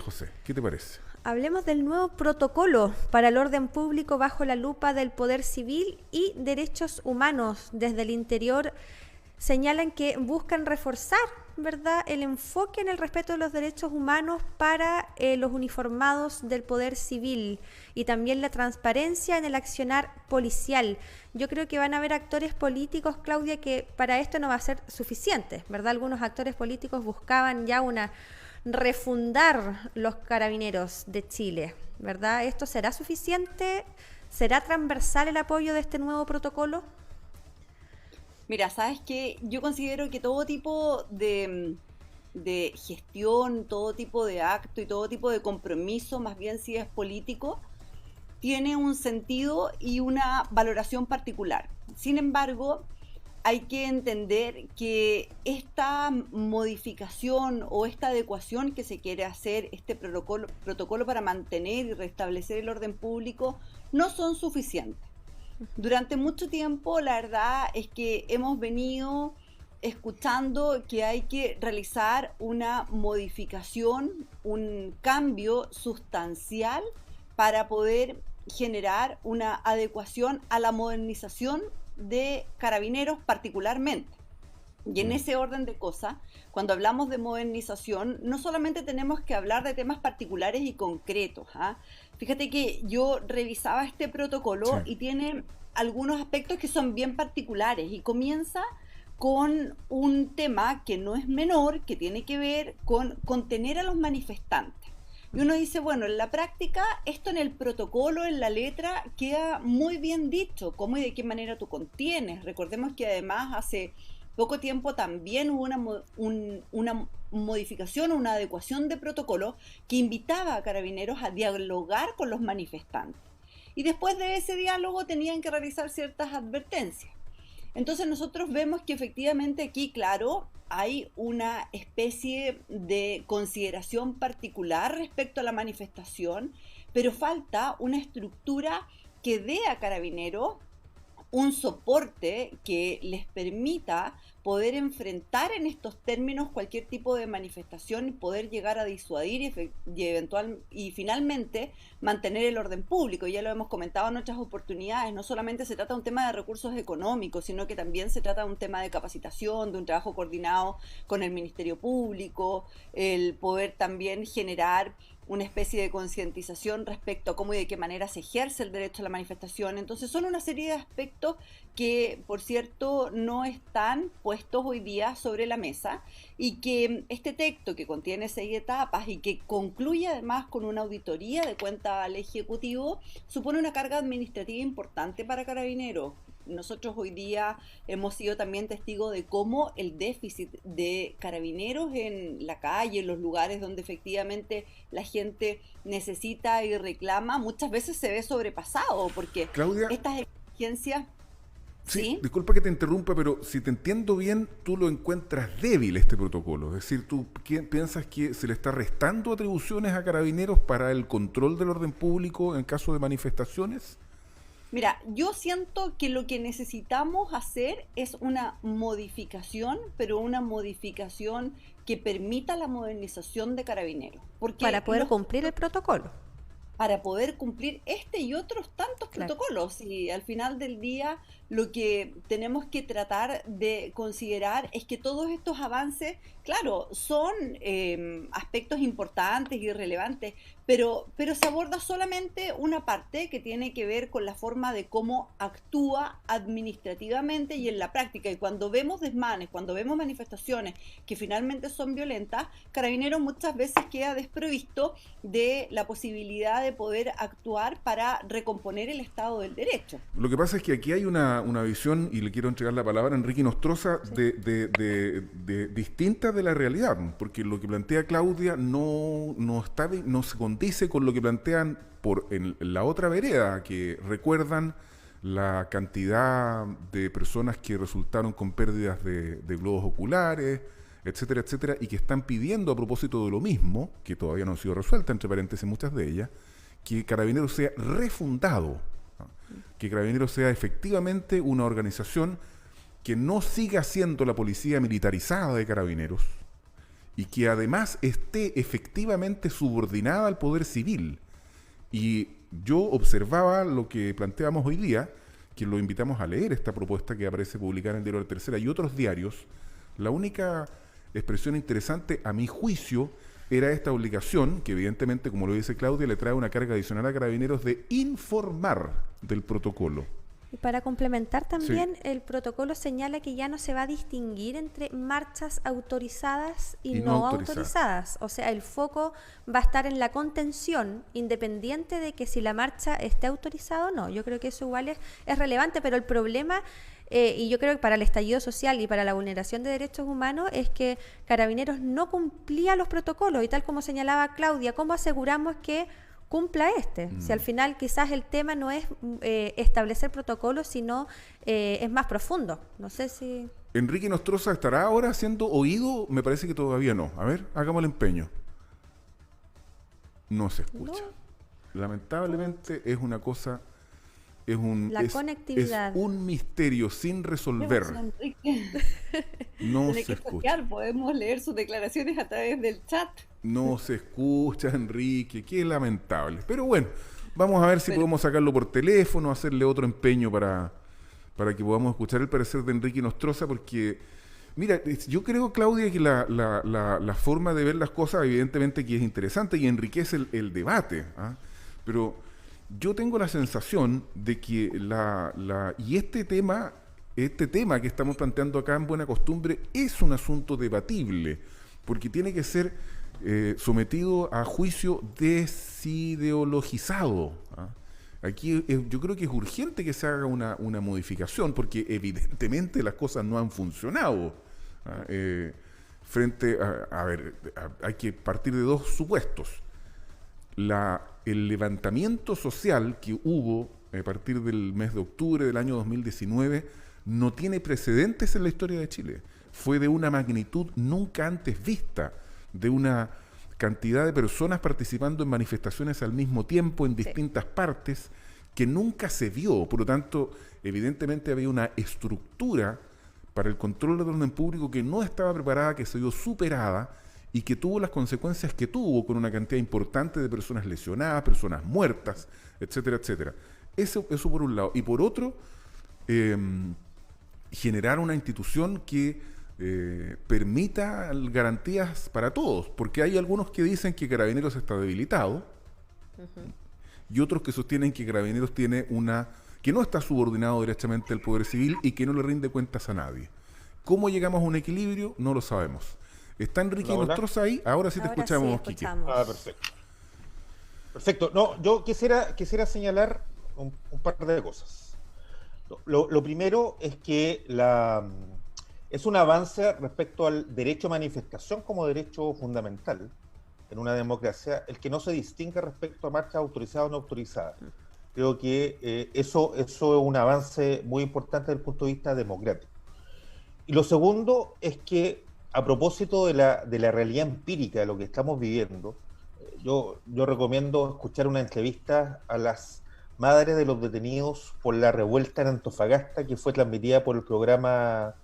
José, ¿qué te parece? Hablemos del nuevo protocolo para el orden público bajo la lupa del poder civil y derechos humanos. Desde el interior señalan que buscan reforzar, ¿verdad?, el enfoque en el respeto de los derechos humanos para los uniformados del poder civil y también la transparencia en el accionar policial. Yo creo que van a haber actores políticos, Claudia, que para esto no va a ser suficiente, ¿verdad? Algunos actores políticos buscaban ya refundar los carabineros de Chile, ¿verdad? ¿Esto será suficiente? ¿Será transversal el apoyo de este nuevo protocolo? Mira, sabes que yo considero que todo tipo de gestión, todo tipo de acto y todo tipo de compromiso, más bien si es político, tiene un sentido y una valoración particular. Sin embargo, hay que entender que esta modificación o esta adecuación que se quiere hacer, este protocolo para mantener y restablecer el orden público, no son suficientes. Durante mucho tiempo, la verdad es que hemos venido escuchando que hay que realizar una modificación, un cambio sustancial para poder generar una adecuación a la modernización de Carabineros particularmente. Y en ese orden de cosas, cuando hablamos de modernización, no solamente tenemos que hablar de temas particulares y concretos, ¿ah? Fíjate que yo revisaba este Sí. protocolo y tiene algunos aspectos que son bien particulares y comienza con un tema que no es menor, que tiene que ver con contener a los manifestantes. Y uno dice, bueno, en la práctica, esto en el protocolo, en la letra, queda muy bien dicho, cómo y de qué manera tú contienes. Recordemos que además hace poco tiempo también hubo una modificación, una adecuación de protocolo que invitaba a carabineros a dialogar con los manifestantes. Y después de ese diálogo tenían que realizar ciertas advertencias. Entonces nosotros vemos que efectivamente aquí, claro, hay una especie de consideración particular respecto a la manifestación, pero falta una estructura que dé a Carabineros un soporte que les permita poder enfrentar en estos términos cualquier tipo de manifestación y poder llegar a disuadir y finalmente mantener el orden público. Ya lo hemos comentado en otras oportunidades, no solamente se trata de un tema de recursos económicos, sino que también se trata de un tema de capacitación, de un trabajo coordinado con el Ministerio Público, el poder también generar una especie de concientización respecto a cómo y de qué manera se ejerce el derecho a la manifestación. Entonces son una serie de aspectos que, por cierto, no están puestos hoy día sobre la mesa y que este texto, que contiene 6 etapas y que concluye además con una auditoría de cuenta al Ejecutivo, supone una carga administrativa importante para Carabineros. Nosotros hoy día hemos sido también testigos de cómo el déficit de carabineros en la calle, en los lugares donde efectivamente la gente necesita y reclama, muchas veces se ve sobrepasado, porque Claudia, estas exigencias, sí, ¿sí? disculpa que te interrumpa, pero si te entiendo bien, tú lo encuentras débil este protocolo. Es decir, tú piensas que se le está restando atribuciones a carabineros para el control del orden público en caso de manifestaciones. Mira, yo siento que lo que necesitamos hacer es una modificación, pero una modificación que permita la modernización de carabineros, Para porque poder cumplir el protocolo. para poder cumplir este y otros tantos Claro. protocolos. Y al final del día lo que tenemos que tratar de considerar es que todos estos avances, claro, son aspectos importantes y relevantes, pero se aborda solamente una parte que tiene que ver con la forma de cómo actúa administrativamente y en la práctica. Y cuando vemos desmanes, cuando vemos manifestaciones que finalmente son violentas, Carabineros muchas veces queda desprovisto de la posibilidad de poder actuar para recomponer el Estado del Derecho. Lo que pasa es que aquí hay una visión, y le quiero entregar la palabra a Enrique Nostroza, Sí. distinta de la realidad, porque lo que plantea Claudia no se condice con lo que plantean en la otra vereda, que recuerdan la cantidad de personas que resultaron con pérdidas de globos oculares, etcétera, etcétera, y que están pidiendo a propósito de lo mismo, que todavía no ha sido resuelta, entre paréntesis muchas de ellas, que Carabineros sea refundado, ¿no? Que Carabineros sea efectivamente una organización que no siga siendo la policía militarizada de Carabineros y que además esté efectivamente subordinada al poder civil. Y yo observaba lo que planteamos hoy día, que lo invitamos a leer esta propuesta que aparece publicada en el diario La Tercera y otros diarios. La única expresión interesante, a mi juicio, era esta obligación, que evidentemente, como lo dice Claudia, le trae una carga adicional a Carabineros de informar del protocolo. Y para complementar también, el protocolo señala que ya no se va a distinguir entre marchas autorizadas y no autorizadas. O sea, el foco va a estar en la contención, independiente de que si la marcha esté autorizada o no. Yo creo que eso igual es relevante, pero el problema, y yo creo que para el estallido social y para la vulneración de derechos humanos, es que Carabineros no cumplía los protocolos. Y tal como señalaba Claudia, ¿cómo aseguramos que cumpla si al final quizás el tema no es establecer protocolos, sino es más profundo? No sé si... ¿Enrique Nostroza estará ahora siendo oído? Me parece que todavía no. A ver, hagamos el empeño. No se escucha. No. Lamentablemente es una cosa... conectividad. Es un misterio sin resolver. No se escucha. Podemos leer sus declaraciones a través del chat. No se escucha, Enrique, qué lamentable. Pero bueno, vamos a ver si podemos sacarlo por teléfono, hacerle otro empeño para que podamos escuchar el parecer de Enrique Nostroza, porque, mira, yo creo, Claudia, que la forma de ver las cosas evidentemente que es interesante y enriquece el debate, ¿ah? Pero yo tengo la sensación de que este tema que estamos planteando acá en Buena Costumbre es un asunto debatible, porque tiene que ser sometido a juicio desideologizado, ¿ah? Aquí yo creo que es urgente que se haga una modificación, porque evidentemente las cosas no han funcionado, ¿ah? Hay que partir de dos supuestos. El levantamiento social que hubo a partir del mes de octubre del año 2019 no tiene precedentes en la historia de Chile. Fue de una magnitud nunca antes vista, de una cantidad de personas participando en manifestaciones al mismo tiempo en distintas partes que nunca se vio. Por lo tanto, evidentemente había una estructura para el control del orden público que no estaba preparada, que se vio superada y que tuvo las consecuencias que tuvo, con una cantidad importante de personas lesionadas, personas muertas, etcétera, etcétera. Eso por un lado. Y por otro, generar una institución que permita garantías para todos, porque hay algunos que dicen que Carabineros está debilitado, y otros que sostienen que Carabineros que no está subordinado directamente al Poder Civil y que no le rinde cuentas a nadie. ¿Cómo llegamos a un equilibrio? No lo sabemos. ¿Está Enrique Nostroza ahí? Ahora sí te escuchamos, Quique. Perfecto. Perfecto. No, yo quisiera señalar un par de cosas. Lo primero es que es un avance respecto al derecho a manifestación como derecho fundamental en una democracia, el que no se distinga respecto a marchas autorizadas o no autorizadas. Creo que eso es un avance muy importante desde el punto de vista democrático. Y lo segundo es que, a propósito de la realidad empírica de lo que estamos viviendo, yo recomiendo escuchar una entrevista a las madres de los detenidos por la revuelta en Antofagasta, que fue transmitida por el programa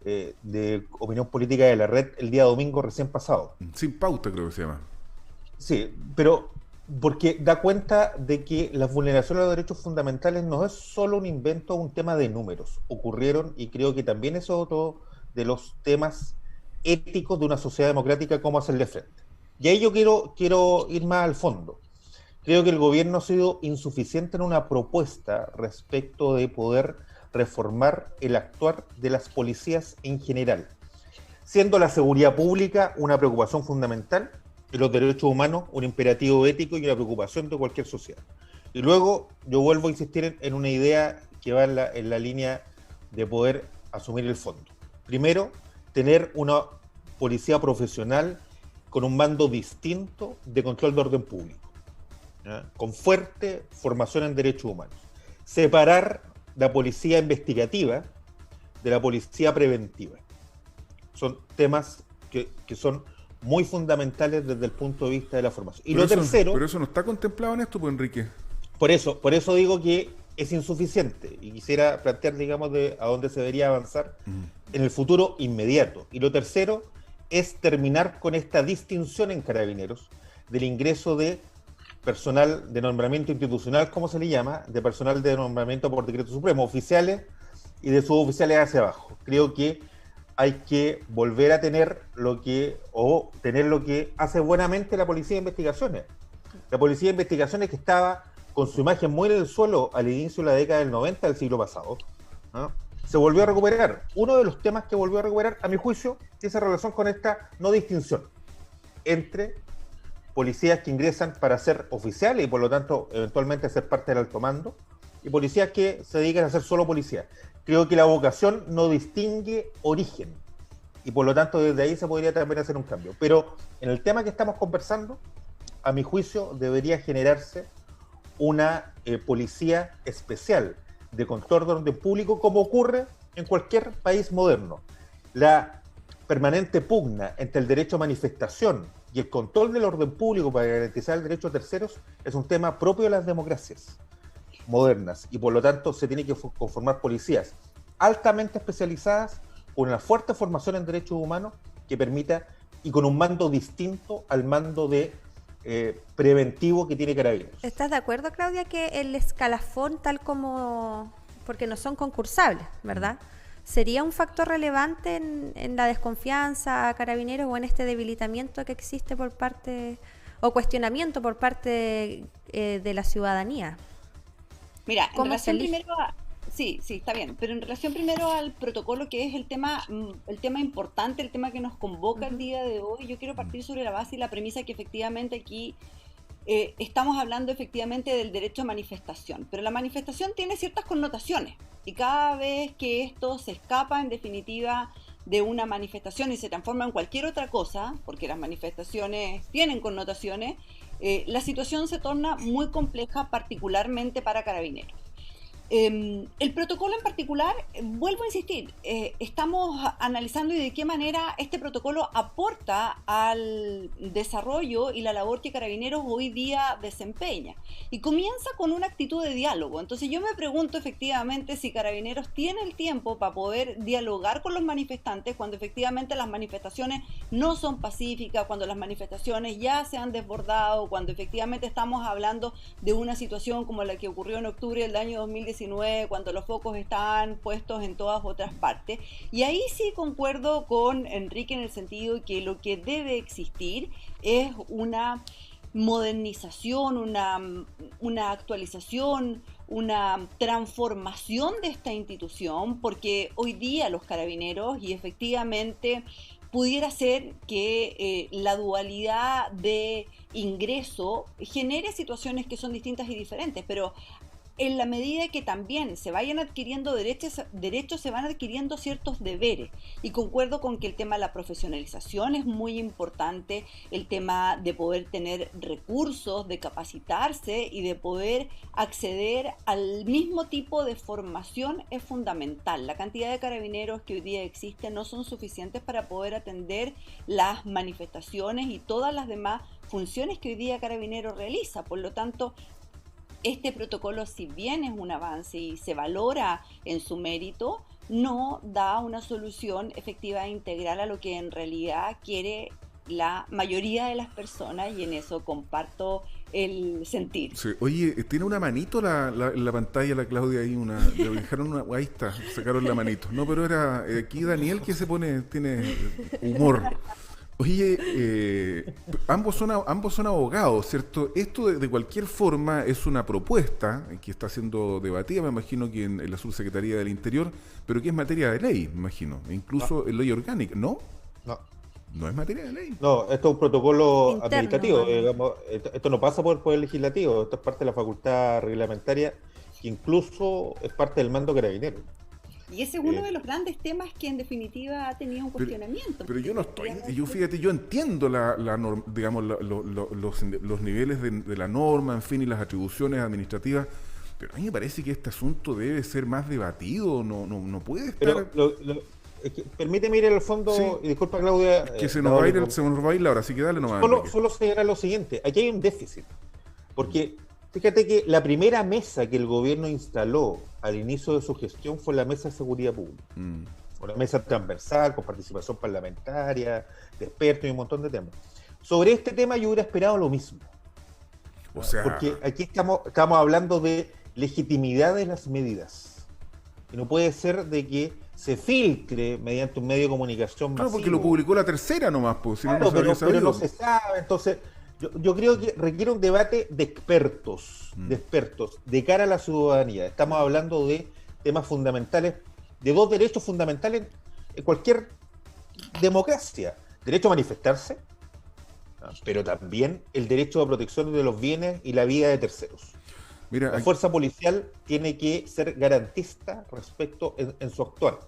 de opinión política de la red el día domingo recién pasado. Sin pauta, creo que se llama. Sí, pero porque da cuenta de que las vulneraciones de los derechos fundamentales no es solo un invento, un tema de números. Ocurrieron, y creo que también es otro de los temas éticos de una sociedad democrática, cómo hacerle frente. Y ahí yo quiero ir más al fondo. Creo que el gobierno ha sido insuficiente en una propuesta respecto de poder reformar el actuar de las policías en general, siendo la seguridad pública una preocupación fundamental y los derechos humanos un imperativo ético y una preocupación de cualquier sociedad. Y luego yo vuelvo a insistir en una idea que va en la línea de poder asumir el fondo. Primero, tener una policía profesional con un mando distinto de control de orden público, ¿ya? Con fuerte formación en derechos humanos. Separar la policía investigativa de la policía preventiva. Son temas que son muy fundamentales desde el punto de vista de la formación. Y lo tercero... Pero eso no está contemplado en esto, pues, Enrique. Por eso digo que es insuficiente y quisiera plantear, digamos, a dónde se debería avanzar en el futuro inmediato. Y lo tercero es terminar con esta distinción en Carabineros del ingreso de personal de nombramiento institucional, como se le llama, de personal de nombramiento por decreto supremo, oficiales y de suboficiales hacia abajo. Creo que hay que volver a tener lo que hace buenamente la Policía de Investigaciones. La Policía de Investigaciones, que estaba con su imagen muy en el suelo al inicio de la década del 90 del siglo pasado, ¿no?, se volvió a recuperar. Uno de los temas que volvió a recuperar, a mi juicio, tiene relación con esta no distinción entre policías que ingresan para ser oficiales y por lo tanto eventualmente ser parte del alto mando, y policías que se dedican a ser solo policías. Creo que la vocación no distingue origen y por lo tanto desde ahí se podría también hacer un cambio. Pero en el tema que estamos conversando, a mi juicio debería generarse una policía especial de control de orden público, como ocurre en cualquier país moderno. La permanente pugna entre el derecho a manifestación y el control del orden público para garantizar el derecho a terceros es un tema propio de las democracias modernas y por lo tanto se tiene que conformar policías altamente especializadas con una fuerte formación en derechos humanos que permita, y con un mando distinto al mando de preventivo que tiene Carabineros. ¿Estás de acuerdo, Claudia, que el escalafón, tal como, porque no son concursables, ¿verdad?, sería un factor relevante en la desconfianza a Carabineros o en este debilitamiento que existe por parte, o cuestionamiento por parte de la ciudadanía? Mira, en relación primero a... Sí, está bien, pero en relación primero al protocolo, que es el tema importante, el tema que nos convoca el día de hoy, yo quiero partir sobre la base y la premisa que efectivamente aquí estamos hablando efectivamente del derecho a manifestación, pero la manifestación tiene ciertas connotaciones y cada vez que esto se escapa en definitiva de una manifestación y se transforma en cualquier otra cosa, porque las manifestaciones tienen connotaciones, la situación se torna muy compleja, particularmente para Carabineros. El protocolo en particular, vuelvo a insistir, estamos analizando y de qué manera este protocolo aporta al desarrollo y la labor que Carabineros hoy día desempeña. Y comienza con una actitud de diálogo. Entonces yo me pregunto efectivamente si Carabineros tiene el tiempo para poder dialogar con los manifestantes cuando efectivamente las manifestaciones no son pacíficas, cuando las manifestaciones ya se han desbordado, cuando efectivamente estamos hablando de una situación como la que ocurrió en octubre del año 2019, cuando los focos están puestos en todas otras partes. Y ahí sí concuerdo con Enrique en el sentido de que lo que debe existir es una modernización, una actualización, una transformación de esta institución, porque hoy día los Carabineros, y efectivamente pudiera ser que la dualidad de ingreso genere situaciones que son distintas y diferentes, pero en la medida que también se vayan adquiriendo derechos, se van adquiriendo ciertos deberes. Y concuerdo con que el tema de la profesionalización es muy importante, el tema de poder tener recursos, de capacitarse y de poder acceder al mismo tipo de formación es fundamental. La cantidad de carabineros que hoy día existen no son suficientes para poder atender las manifestaciones y todas las demás funciones que hoy día Carabineros realiza. Por lo tanto, este protocolo, si bien es un avance y se valora en su mérito, no da una solución efectiva e integral a lo que en realidad quiere la mayoría de las personas, y en eso comparto el sentir. Sí. Oye, tiene una manito en la pantalla la Claudia ahí, le dejaron una, ahí está, sacaron la manito. No, pero era aquí Daniel que tiene humor. Oye, ambos son abogados, ¿cierto? Esto de cualquier forma es una propuesta que está siendo debatida, me imagino que en la Subsecretaría del Interior, pero que es materia de ley, me imagino, incluso en ley orgánica, ¿no? No es materia de ley. No, esto es un protocolo interno, administrativo, ¿no? digamos, esto no pasa por el Poder Legislativo, esto es parte de la facultad reglamentaria, que incluso es parte del mando carabinero. Y ese es uno de los grandes temas que en definitiva ha tenido un cuestionamiento. Pero yo no estoy, yo entiendo digamos, los niveles de la norma, en fin, y las atribuciones administrativas, pero a mí me parece que este asunto debe ser más debatido, no puede estar... Pero es que, permíteme ir al fondo, sí. Y disculpa Claudia... Que se nos va a ir la hora, así que dale nomás. Solo señalar lo siguiente, aquí hay un déficit, porque fíjate que la primera mesa que el gobierno instaló al inicio de su gestión fue la Mesa de Seguridad Pública. una mesa transversal, con participación parlamentaria, de expertos y un montón de temas. Sobre este tema yo hubiera esperado lo mismo. O sea, porque aquí estamos hablando de legitimidad de las medidas. Y no puede ser de que se filtre mediante un medio de comunicación claro, masivo. porque lo publicó La Tercera nomás, pues, si Claro, no se habría pero sabido. no se sabe. Entonces, yo creo que requiere un debate de expertos, de cara a la ciudadanía. Estamos hablando de temas fundamentales, de dos derechos fundamentales en cualquier democracia. Derecho a manifestarse, pero también el derecho a protección de los bienes y la vida de terceros. Mira, La fuerza policial tiene que ser garantista respecto en su actuar,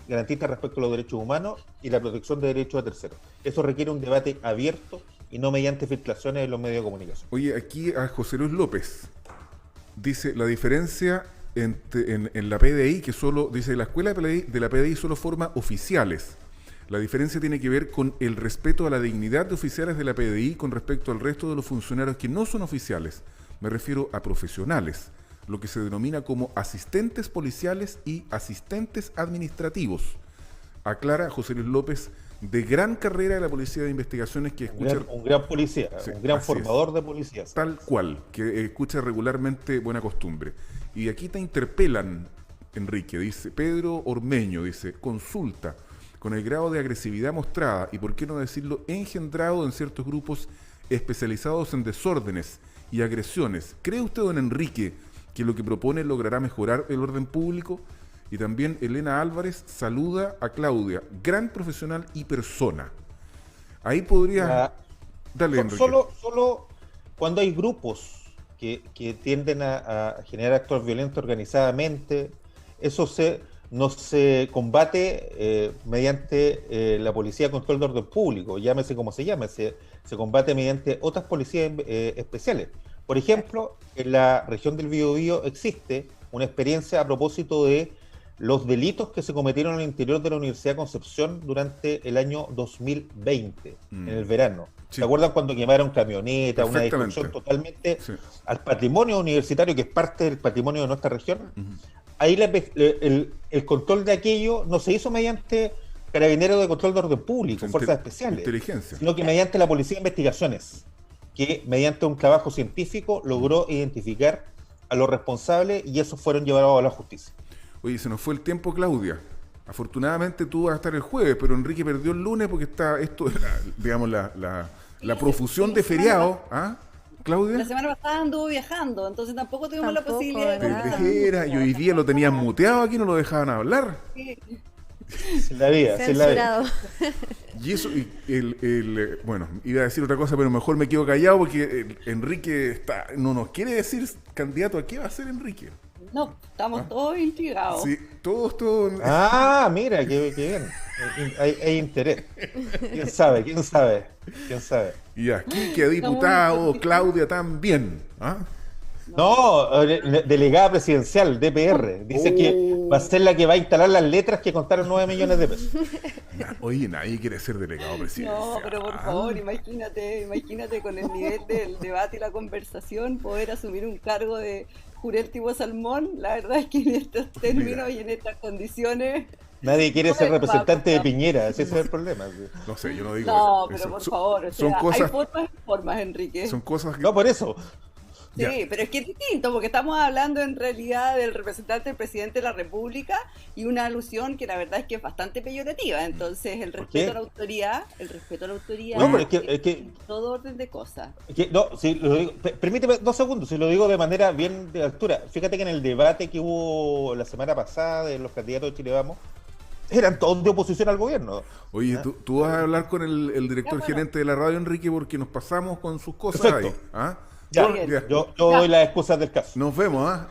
garantista respecto a los derechos humanos y la protección de derechos de terceros. Eso requiere un debate abierto y no mediante filtraciones en los medios de comunicación. oye, aquí a José Luis López dice la diferencia en la PDI, que solo, dice, la escuela de la PDI solo forma oficiales. La diferencia tiene que ver con el respeto a la dignidad de oficiales de la PDI con respecto al resto de los funcionarios que no son oficiales. Me refiero a profesionales, lo que se denomina como asistentes policiales y asistentes administrativos. Aclara José Luis López, de gran carrera de la Policía de Investigaciones, que escucha... Un gran policía, Sí, un gran así formador de policías. Tal cual, que escucha regularmente Buena Costumbre. Y aquí te interpelan, Enrique, dice Pedro Ormeño, dice, consulta, con el grado de agresividad mostrada y por qué no decirlo engendrado en ciertos grupos especializados en desórdenes y agresiones, ¿cree usted, don Enrique, que lo que propone logrará mejorar el orden público? Y también Elena Álvarez saluda a Claudia, gran profesional y persona. Ahí podría... Dale, Enrique. Solo cuando hay grupos que tienden a generar actos violentos organizadamente, eso no se combate mediante la Policía de Control de Orden Público, llámese como se llame, se combate mediante otras policías especiales. Por ejemplo, en la región del Biobío existe una experiencia a propósito de los delitos que se cometieron al interior de la Universidad de Concepción durante el año 2020, en el verano. Sí. ¿Se acuerdan cuando quemaron camionetas, una destrucción totalmente al patrimonio universitario, que es parte del patrimonio de nuestra región? Ahí el control de aquello no se hizo mediante Carabineros de Control de Orden Público, fuerzas especiales, inteligencia, sino que mediante la Policía de Investigaciones, que mediante un trabajo científico logró identificar a los responsables y esos fueron llevados a la justicia. Oye, se nos fue el tiempo, Claudia. Afortunadamente tú vas a estar el jueves, pero Enrique perdió el lunes porque está esto, digamos, la profusión de feriado. ¿Ah, Claudia? La semana pasada anduvo viajando, entonces tampoco tuvimos la posibilidad de conversar. Y hoy día lo tenían muteado aquí, no lo dejaban hablar. Sí. Sin la vida, sin la vida. Y eso, bueno, iba a decir otra cosa, pero mejor me quedo callado porque Enrique no nos quiere decir candidato a qué va a ser Enrique. No, estamos todos intrigados. Sí, todos. Ah, mira, qué bien. Hay interés. ¿Quién sabe? Y aquí que diputado, Claudia también. ¿Ah? No, delegada presidencial, DPR. Dice que va a ser la que va a instalar las letras que contaron 9 millones de pesos. Oye, nadie quiere ser delegado presidencial. No, pero por favor, imagínate con el nivel del debate y la conversación, poder asumir un cargo de jurel tipo Salmón. La verdad es que en estos términos y en estas condiciones... Nadie quiere ser representante de Piñera, ese es el problema. No sé, yo no digo no, eso. pero por favor, son cosas, hay formas y formas, Enrique. Son cosas que... No, por eso. Sí, ya. Pero es que es distinto, porque estamos hablando en realidad del representante del presidente de la República y una alusión que la verdad es que es bastante peyorativa. Entonces, el respeto a la autoridad, No, pero es que todo orden de cosas. no, si lo digo, permíteme 2 segundos, si lo digo de manera bien de altura. Fíjate que en el debate que hubo la semana pasada de los candidatos de Chile Vamos, eran todos de oposición al gobierno. Oye, tú vas a hablar con el director gerente de la radio, Enrique, porque nos pasamos con sus cosas. Perfecto. Ahí. ¿Ah? Ya, yo doy las excusas del caso. Nos vemos, ¿ah?